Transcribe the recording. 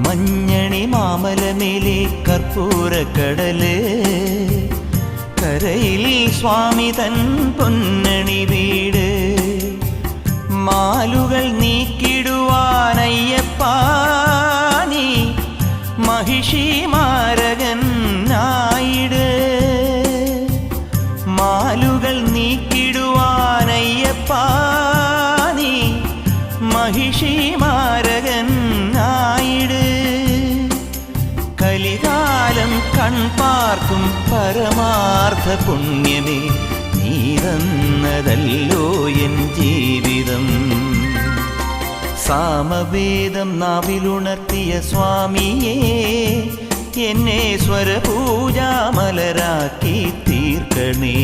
മഞ്ഞണി മാമലമേലെ കർപ്പൂരക്കടല്, കരയിൽ സ്വാമി തൻ പൊന്നണി വീട്. മാലുകൾ നീക്കിടുവാനയ്യപ്പാ നീ മഹിഷി മാരകൻ ആയിട്. മാലുകൾ നീക്കിടുവാനയ്യപ്പാ നീ മഹിഷി മാരകൻ ആയിട്. കലികാലം കൺപാർക്കും പരമാർത്ഥ പുണ്യമേ, നീ തന്നതല്ലോ എൻ ജീവിതം. സാമവേദം നാവിലുണർത്തിയ സ്വാമിയേ, എന്നെ സ്വരപൂജാമലരാക്കി തീർക്കണേ.